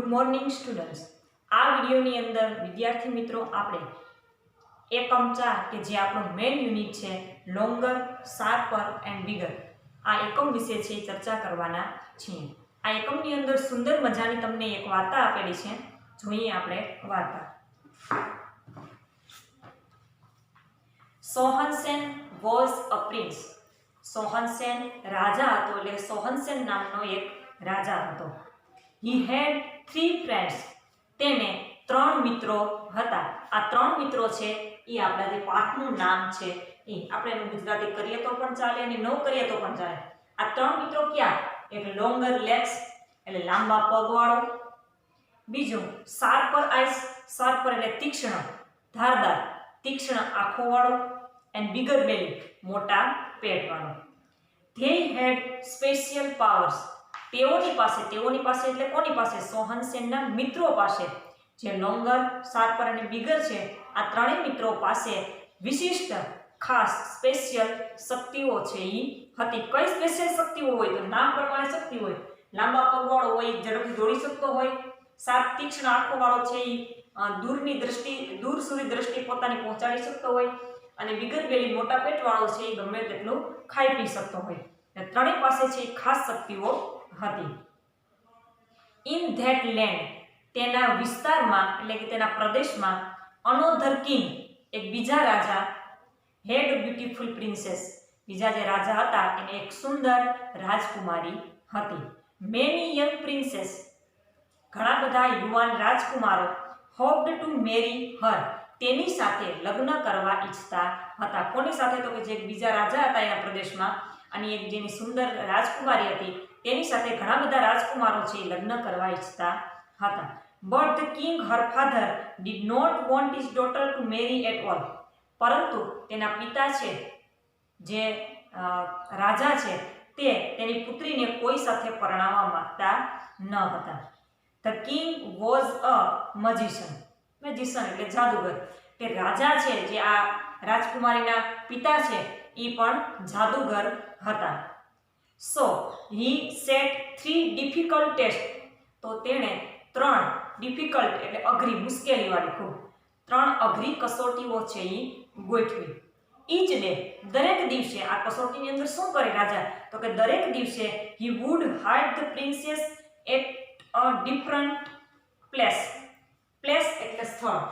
Good morning students. આ વિડીયોની અંદર વિદ્યાર્થી મિત્રો આપણે એકમ 4 કે જે આપણું મેઇન યુનિટ છે લોંગર, શાર્પર એન્ડ બિગર, આ એકમ વિશે છે ચર્ચા કરવાના છીએ। આ એકમની અંદર સુંદર મજાની તમને એક વાર્તા આપેલી છે, જોઈએ આપણે વાર્તા। સોહનસેન વોઝ અ પ્રિન્સ। સોહનસેન રાજા હતો, એટલે સોહનસેન નામનો એક રાજા હતો। He had 3 friends. તેને 3 મિત્રો હતા। આ 3 મિત્રો છે એ આપણા જે પાઠનું નામ છે એ આપણે એનું ગુજરાતી કરીએ તો પણ ચાલે અને ન કરીએ તો પણ ચાલે। આ 3 મિત્રો ક્યાં? એક લોંગર લેગ્સ એટલે લાંબા પગવાળો, બીજું શાર્પર આઈસ, શાર્પર એટલે તીક્ષ્ણ, ધારદાર, તીક્ષ્ણ આંખોવાળો, એન્ડ બિગર બેલી મોટા પેટવાળો। They had special powers. તેઓની પાસે એટલે કોની પાસે? સોહનસેનના મિત્રો પાસે, જે લોંગર, શાર્પર અને બિગર છે, આ ત્રણેય મિત્રો પાસે વિશિષ્ટ ખાસ સ્પેશિયલ શક્તિઓ છે એ હતી। કઈ સ્પેશિયલ શક્તિઓ હોય? તો નામ પ્રમાણે શક્તિ હોય। લાંબા પગવાળો હોય, ઝડપથી દોડી શકતો હોય, શાર્પ તીક્ષ્ણ આંખોવાળો છે એ દૂર સુધી દ્રષ્ટિ પોતાની પહોંચાડી શકતો હોય, અને બિગર બેલી મોટા પેટવાળો છે એ ગમે તેટલું ખાઈ પી શકતો હોય। ત્રણેય પાસે છે એ ખાસ શક્તિઓ હતી। ઇન ધેટ લેન્ડ, તેના વિસ્તારમાં એટલે કે તેના પ્રદેશમાં, અનોધર કિંગ એક બીજા રાજા, હેડ બ્યુટીફુલ પ્રિન્સેસ બીજા જે રાજા હતા એને એક સુંદર રાજકુમારી હતી। મેની યંગ પ્રિન્સેસ ઘણા બધા યુવાન રાજકુમારો, હોપ્ડ ટુ મેરી હર તેની સાથે લગ્ન કરવા ઈચ્છતા હતા। કોની સાથે? તો કે જે બીજા રાજા હતા એના પ્રદેશમાં અને એક જેની સુંદર રાજકુમારી હતી તેની સાથે ઘણા બધા રાજકુમારો છે લગ્ન કરવા ઈચ્છતા હતા। But the king her father did not want his daughter to marry at all, પરંતુ તેના પિતા છે જે રાજા છે તે તેની પુત્રીને કોઈ સાથે પરણાવવા માંગતા ન હતા। The king was a magician એટલે જાદુગર, તે રાજા છે જે આ રાજકુમારીના પિતા છે એ પણ જાદુગર હતા। સો હી સેટ 3 ડિફિકલ્ટ ટેસ્ટ, તો તેણે 3 ડિફિકલ્ટ એટલે અઘરી, મુશ્કેલીવાળી, ખૂબ 3 અઘરી કસોટીઓ છે એ ગોઠવી। ઈચ ડે દરેક દિવસે, આ કસોટીની અંદર શું કરે રાજા? તો કે દરેક દિવસે he would hide the princess at a different place. Place એટલે સ્થળ,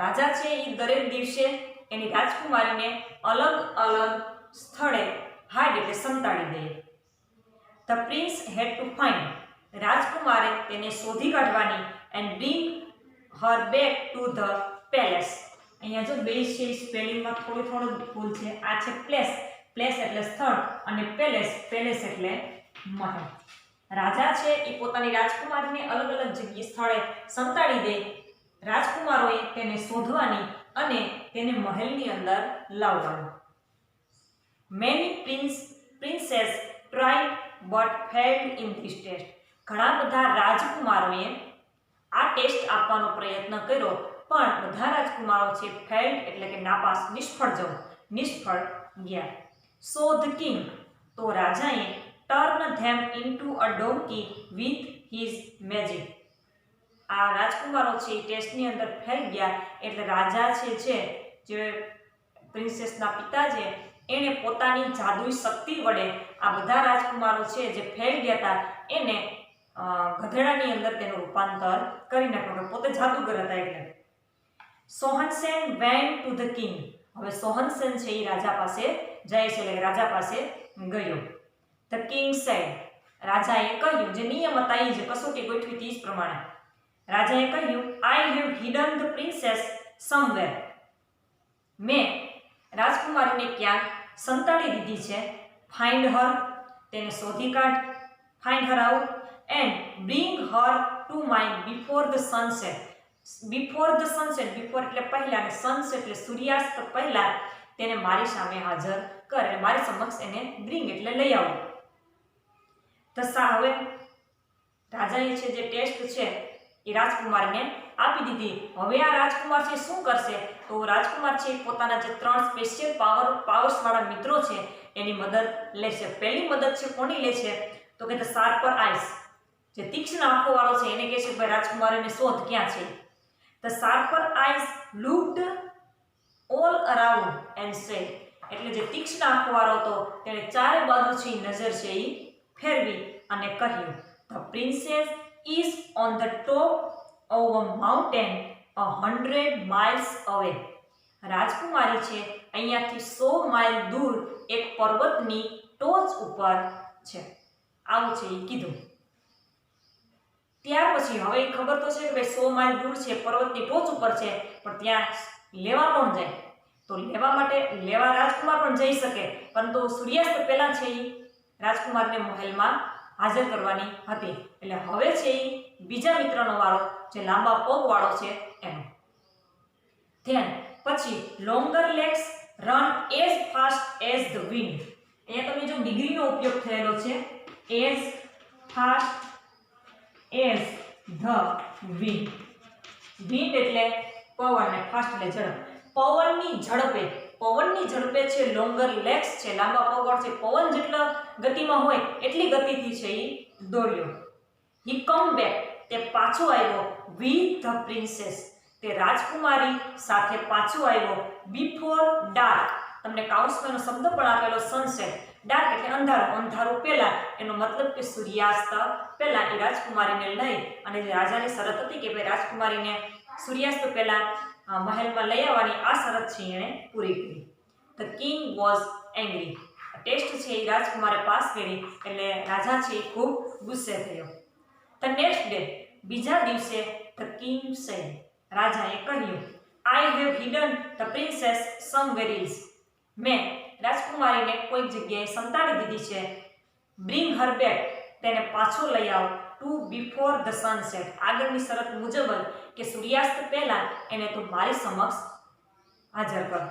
રાજા છે એ દરેક દિવસે એની રાજકુમારીને અલગ અલગ સ્થળે હાઇડ એટલે સંતાડી દે। The prince had to find, રાજકુમારે તેને શોધી કાઢવાની, and bring her back to the palace. અહીંયા જો બે છે સ્પેલિંગમાં થોડું ભૂલ છે। આ છે પ્લેસ, પ્લેસ એટલે સ્થળ, અને પેલેસ, પેલેસ એટલે મહેલ। રાજા છે એ પોતાની રાજકુમારીને અલગ અલગ જગ્યાએ સ્થળે સંતાડી દે, રાજકુમારોએ તેને શોધવાની અને તેને મહેલની અંદર લાવવાનું। Many princess tried but failed in this test, ઘણા બધા રાજકુમારોએ આ ટેસ્ટ આપવાનો પ્રયત્ન કર્યો, પણ બધા રાજકુમારો છે ફેલ્ડ એટલે કે નાપાસ, નિષ્ફળ ગયા। સો ધ કિંગ, તો રાજાએ turn them into a donkey with his magic, આ રાજકુમારો છે એ ટેસ્ટની અંદર ફેલ ગયા એટલે રાજા છે જે પ્રિન્સેસના પિતા છે એણે પોતાની જાદુઈ શક્તિ વડે આ બધા રાજકુમારો છે જે ફેલ ગયા હતા એને ગધેડાની અંદર તેનું રૂપાંતર કરી નાખ્યું, પોતે જાદુગર હતા એટલે। સોહનસેન વેન્ટ ટુ ધ કિંગ, હવે સોહનસેન છે એ રાજા પાસે જાય છે, એટલે રાજા પાસે ગયો। ધ કિંગ સેડ, રાજાએ કહ્યું, જે નિયમ હતા એ જે કસોટી ગોઠવી હતી એ જ પ્રમાણે રાજાએ કહ્યું, I have hidden the princess somewhere, મેં રાજકુમારીને ક્યાંક સંતાડી દીધી છે। ફાઇન્ડ હર, તેને શોધી કાઢ, find Har out, and bring her to my before the sunset. Before the sunset, before એટલે પહેલા, અને સનસેટ એટલે સૂર્યાસ્ત પહેલા તેને મારી સામે હાજર કર, એટલે મારી સમક્ષ એને બ્રિંગ એટલે લઈ આવો। હવે રાજાએ છે જે ટેસ્ટ છે એ રાજકુમારને આપી દીધી. હવે આ રાજકુમાર છે શું કરશે? તો રાજકુમાર છે પોતાના જે 3 સ્પેશિયલ પાવર્સ વાળા મિત્રો છે એની મદદ લેશે. પહેલી મદદ છે કોની લે છે? તો કે ધ શાર્પર આઈસ, જે તીક્ષ્ણ આંખો વાળો છે એને કહે છે ભાઈ રાજકુમારને શોધ ક્યાં છે. The sharper eyes looked all around and said, એટલે જે તીક્ષ્ણ આંખો વાળો હતો તેણે ચારે બાજુથી નજર છે એ ફેરવી અને કહ્યું, the princess is on the top of a mountain 100 miles અવે. રાજકુમારી છે અહીંયાથી 100 માઇલ દૂર એક પર્વતની ટોચ ઉપર છે. આવું છે એ કીધું. ત્યાર પછી હવે ખબર તો છે કે ભાઈ 100 માઇલ દૂર છે, પર્વતની ટોચ ઉપર છે, પણ ત્યાં લેવા કોણ જાય? તો લેવા રાજકુમાર પણ જઈ શકે, પરંતુ સૂર્યાસ્ત પહેલા છે એ રાજકુમારને મહેલમાં હાજર કરવાની હતી. એટલે હવે છે એ બીજા મિત્રનો વારો, જે લાંબા પગ વાળો છે એનો. ધ્યાન પછી longer legs run as fast as the wind. અહીંયા તમે જો ડિગ્રીનો ઉપયોગ થયેલો છે, as fast as the wind. Wind એટલે પવન ને ફાસ્ટ એટલે ઝડપ. પવનની ઝડપે છે લોંગર લેગ્સ છે, લાંબા પગ વાળો છે, પવન જેટલા ગતિમાં હોય એટલી ગતિથી છે એ દોડ્યો. હી કમ બેક, તે પાછો આવ્યો. વિથ ધ પ્રિન્સેસ, તે રાજકુમારી સાથે પાછો આવ્યો. બિફોર ડાર્ક, તમને કાઉન્સમાં શબ્દ પણ આપેલો સનસેટ. ડાર્ક એટલે અંધારું પહેલા, એનો મતલબ કે સૂર્યાસ્ત પહેલા એ રાજકુમારીને લઈ, અને જે રાજાની શરત હતી કે ભાઈ રાજકુમારીને સૂર્યાસ્ત પહેલા મહેલમાં લઈ આવવાની, આ શરત છે એણે પૂરી કરી. The king was angry, test છે એ રાજકુમારે પાસ કરી, એટલે રાજા છે એ ખૂબ ગુસ્સે થયો. ધ નેક્સ્ટ ડે, બીજા દિવસે, ધ કિંગ સેડ, રાજાએ કહ્યું, I have hidden the princess somewhere else, મેં રાજકુમારીને કોઈક જગ્યાએ સંતાડી દીધી છે. બ્રિંગ હર બેક, તેને પાછો લઈ આવ. ટુ બિફોર ધ સનસેટ, આગળની શરત મુજબ કે સૂર્યાસ્ત પહેલા એને તું મારી સમક્ષ હાજર કર.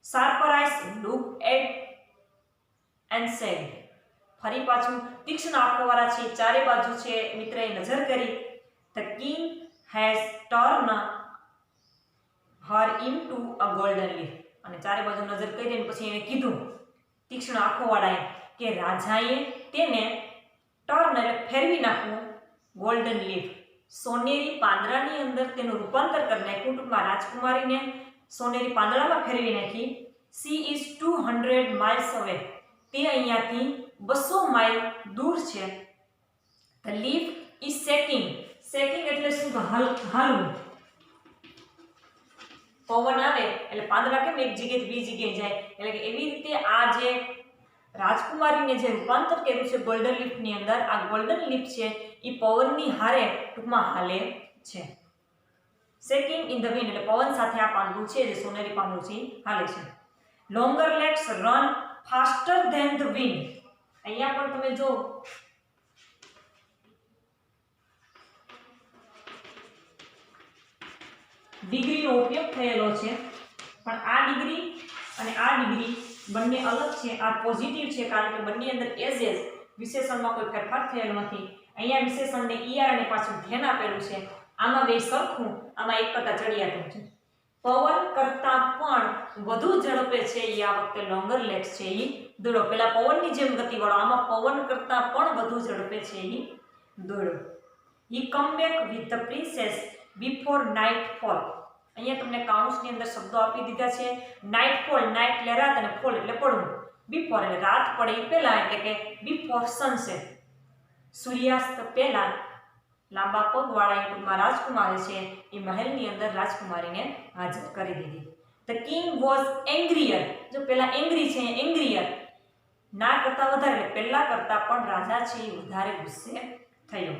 Sharper eyes look at and said, ફરી પાછું તીક્ષ્ણ આંખોવાળા છે ચારે બાજુ છે મિત્રએ નજર કરી. The king has turn her into a golden leaf, અને ચારે બાજુ નજર કરીને પછી એને કીધું તીક્ષ્ણ આંખોવાળાએ કે રાજાએ તેને ટર્ન એટલે ફેરવી નાખવું, ગોલ્ડન લીફ સોનેરી પાંદડાની અંદર તેનું રૂપાંતર કરી નાખ્યું. ટૂંકમાં રાજકુમારીને સોનેરી પાંદડામાં ફેરવી નાખી. સી ઇઝ 200 miles અવે, તે અહીંયાથી 200 માઇલ દૂર છે. The leaf is shaking, shaking એટલે શું? હાલવું. પવન આવે એટલે પાંદડા કેમ એક જગ્યાએથી બીજી જગ્યાએ જાય, એટલે કે એવી રીતે આ જે રાજકુમારીને જે રૂપાંતર કર્યું છે ગોલ્ડન લીફની અંદર, આ ગોલ્ડન લીફ છે એ પવનની હારે ટૂંકમાં હાલે છે. શેકિંગ ઇન ધ વિન્ડ એટલે પવન સાથે આ પાંદડું છે જે સોનેરી પાંદડું છે હાલે છે. Longer legs run faster than the wind, અહીંયા પણ તમે જો ડિગ્રીનો ઉપયોગ થયેલો છે, પણ આ ડિગ્રી અને આ ડિગ્રી બંને અલગ છે. આ પોઝિટિવ છે કારણ કે બંને અંદર એઝ વિશેષણમાં કોઈ ફેરફાર થયેલો નથી. અહીંયા વિશેષણને ઈઆર અને પાછું ધ્યાન આપેલું છે. આમાં બે સરખું, આમાં એક કરતા ચડિયાતું છે. પવન કરતા પણ વધુ ઝડપે છે એ આ વખતે લોંગર લેગ્સ છે એ દોડો. પેલા પવનની જેમ ગતિવાળો, આમાં પવન કરતા પણ વધુ ઝડપે છે એ દોડો. He come back with the princess before nightfall, અહીંયા તમને કાઉન્સની અંદર શબ્દો આપી દીધા છે. નાઇટ ફોલ, નાઇટ એટલે રાત અને ફોલ એટલે પડવું. બિફોર એટલે રાત પડે એ પહેલા, એટલે કે બિફોર સનસેટ, સૂર્યાસ્ત પહેલા લાંબા પગવાળા ટૂંકમાં રાજકુમારી છે એ મહેલની અંદર રાજકુમારીને હાજર કરી દીધી. ધ કિંગ વોઝ એંગ્રીયર, જો પહેલા એંગ્રી છે એંગ્રીયર, ના કરતા વધારે એટલે પહેલા કરતા પણ રાજા છે એ વધારે ગુસ્સે થયો.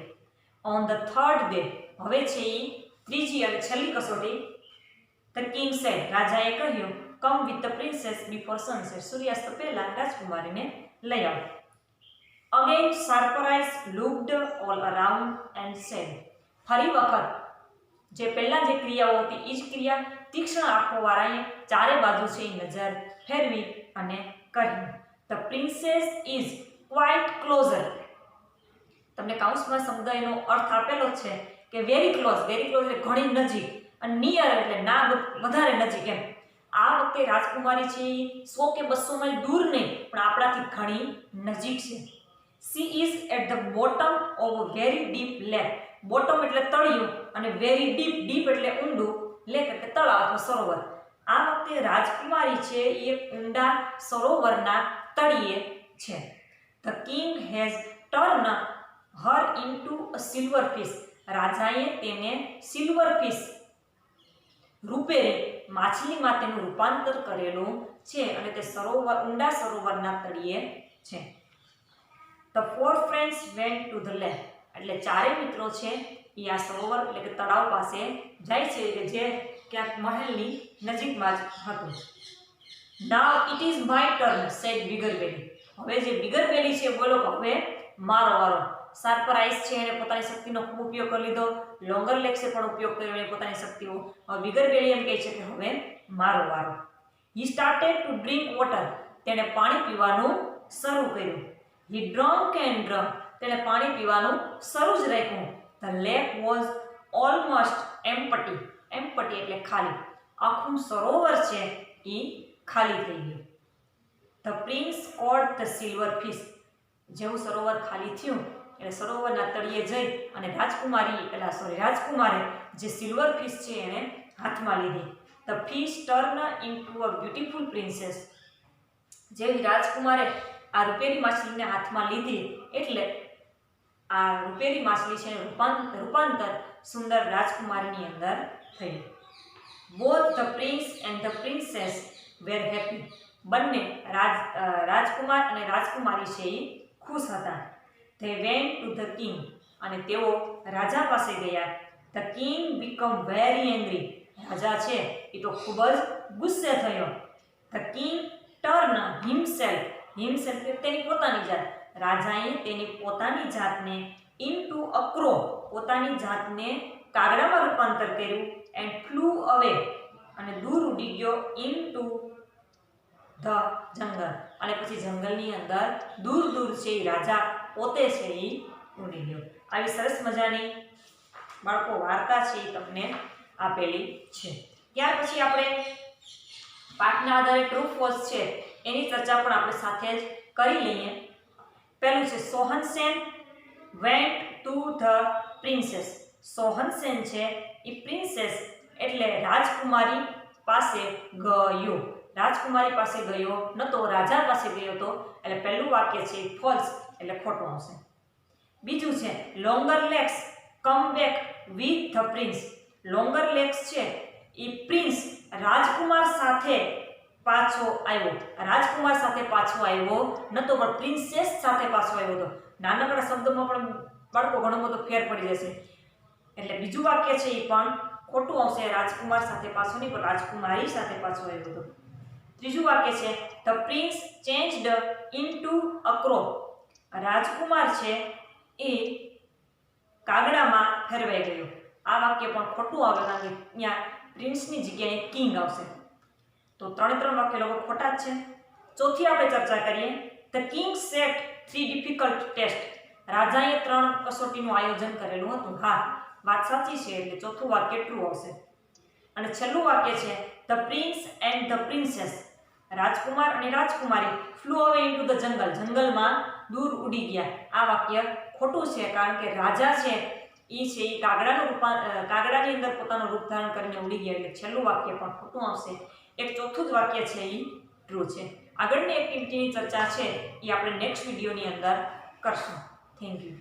ઓન ધ થર્ડ ડે, હવે છે એ ત્રીજી અને છેલ્લી કસોટી. ધ કિંગ સેડ, રાજાએ કહ્યું, come with the princess before sunset, સૂર્યાસ્ત પહેલા રાજકુમારીને લઈ આવો. Again sharper eyes looked all around and said, ફરી વખત જે પહેલા જે ક્રિયાઓ હતી એ જ ક્રિયા, તીક્ષ્ણ આંખોવાળાએ ચારે બાજુ છે નજર ફેરવી અને કહ્યું, the princess is quite closer. તમને કાઉન્સમાં શબ્દ એનો અર્થ આપેલો છે કે વેરી ક્લોઝ એટલે ઘણી નજીક, અને નિયર એટલે ના વધારે નજીક એમ. આ વખતે રાજકુમારી છે 100 કે 200 માઇલ દૂર નહીં, પણ આપણાથી ઘણી નજીક છે. She is at the bottom of a very deep lake. Bottom એટલે તળિયું અને વેરી ડીપ એટલે ઊંડું, લેક એટલે તળાવ અથવા સરોવર. આ વખતે રાજકુમારી છે એ ઊંડા સરોવરના તળિયે છે. The king has turned her into a silver fish. રાજાએ તેને સિલ્વર ફિશ રૂપેરી માછલીમાં તેનું રૂપાંતર કરેલું છે અને તે ઊંડા સરોવરના તળિયે છે. The four friends went to the lake. એટલે ચારે મિત્રો છે એ આ સરોવર એટલે કે તળાવ પાસે જાય છે કે જે ક્યાંક મહેલની નજીકમાં જ હતું. Now it is my turn, said Bigger Belly. હવે જે બિગર બેલી છે બોલો કે હવે મારો વારો. શાર્પર આઈસ છે એને પોતાની શક્તિનો ખૂબ ઉપયોગ કરી લીધો, લોંગર લેગ્સે પણ ઉપયોગ કર્યો એને પોતાની શક્તિઓ. હવે બિગર બેલી એમ કહે છે કે હવે મારો વારો. He started to drink water. તેણે પાણી પીવાનું શરૂ કર્યું. He drank and drank. તેણે પાણી પીવાનું શરૂ જ રાખ્યું. The lake was almost empty. Empty એટલે ખાલી. આખું સરોવર છે એ ખાલી થઈ ગયું. The prince caught the silver fish. જેવું સરોવર ખાલી થયું એટલે સરોવરના તળિયે જઈ અને રાજકુમારે જે સિલ્વર ફિશ છે એને હાથમાં લીધી. The fish turned into a beautiful princess. જેવી રાજકુમારે આ રૂપેરી માછલીને હાથમાં લીધી એટલે આ રૂપેરી માછલી છે રૂપાંતર સુંદર રાજકુમારીની અંદર થયું. Both the prince and the princess were happy. બંને રાજકુમાર અને રાજકુમારી છે એ ખુશ હતા. They went to the king. અને તેઓ રાજા પાસે ગયા. The king became very angry. રાજા છે એ તો ખૂબ જ ગુસ્સે થયો. The king turned himself તેની પોતાની જાત. રાજાએ તેની પોતાની જાતને into a crow પોતાની જાતને કાગડામાં રૂપાંતર કર્યું and flew away અને દૂર ઉડી ગયો into the જંગલ. અને પછી જંગલની અંદર દૂર છે એ રાજા પોતે છે એ ઉડી ગયો. આવી સરસ મજાની બાળકો વાર્તા છે એ તમને આપેલી છે. ત્યાર પછી આપણે પાઠના આધારે ટ્રુ ફોલ્સ છે એની ચર્ચા પણ આપણે સાથે જ કરી લઈએ. પહેલું છે સોહનસેન વેન્ટ ટુ ધ પ્રિન્સેસ. સોહનસેન છે એ પ્રિન્સેસ એટલે રાજકુમારી પાસે ગયો. રાજકુમારી પાસે ગયો નતો, રાજા પાસે ગયો તો. એટલે પહેલું વાક્ય છે ફોલ્સ એટલે ખોટું આવશે. બીજું છે longer legs come back with the prince. Longer legs છે એ પ્રિન્સ રાજકુમાર સાથે પાછો આવ્યો. રાજકુમાર સાથે પાછો આવ્યો નતો, પણ પ્રિન્સેસ સાથે પાછો આવ્યો હતો. નાનકડા શબ્દમાં પણ બાળકો ઘણો બધો ફેર પડી જશે. એટલે બીજું વાક્ય છે એ પણ ખોટું આવશે. રાજકુમાર સાથે પાછો નહીં, પણ રાજકુમારી સાથે પાછો આવ્યો હતો. ત્રીજું વાક્ય છે the prince changed into a crow. રાજકુમાર છે એ કાગડામાં ફેરવાઈ ગયો. આ વાક્ય પણ ખોટું આવે કારણ કે ત્યાં પ્રિન્સની જગ્યાએ કિંગ આવશે. તો ત્રણ વાક્ય લોકો ખોટા જ છે. ચોથી આપણે ચર્ચા કરીએ. The king set 3 difficult test. રાજાએ 3 કસોટીનું આયોજન કરેલું હતું. હા, વાત સાચી છે એટલે ચોથું વાક્ય ટ્રુ આવશે. અને છેલ્લું વાક્ય છે the prince and the princess. રાજકુમાર અને રાજકુમારી ફ્લુ અવે ઇન્ટુ ધ જંગલ. જંગલમાં દૂર ઉડી ગયા. આ વાક્ય ખોટું છે કારણ કે રાજા છે એ કાગડાની અંદર પોતાનું રૂપ ધારણ કરીને ઉડી ગયા. એટલે છેલ્લું વાક્ય પણ ખોટું આવશે. એક ચોથું જ વાક્ય છે એ ટ્રુ છે. આગળની એક્ટિવિટીની ચર્ચા છે એ આપણે નેક્સ્ટ વિડીયોની અંદર કરશું. Thank you.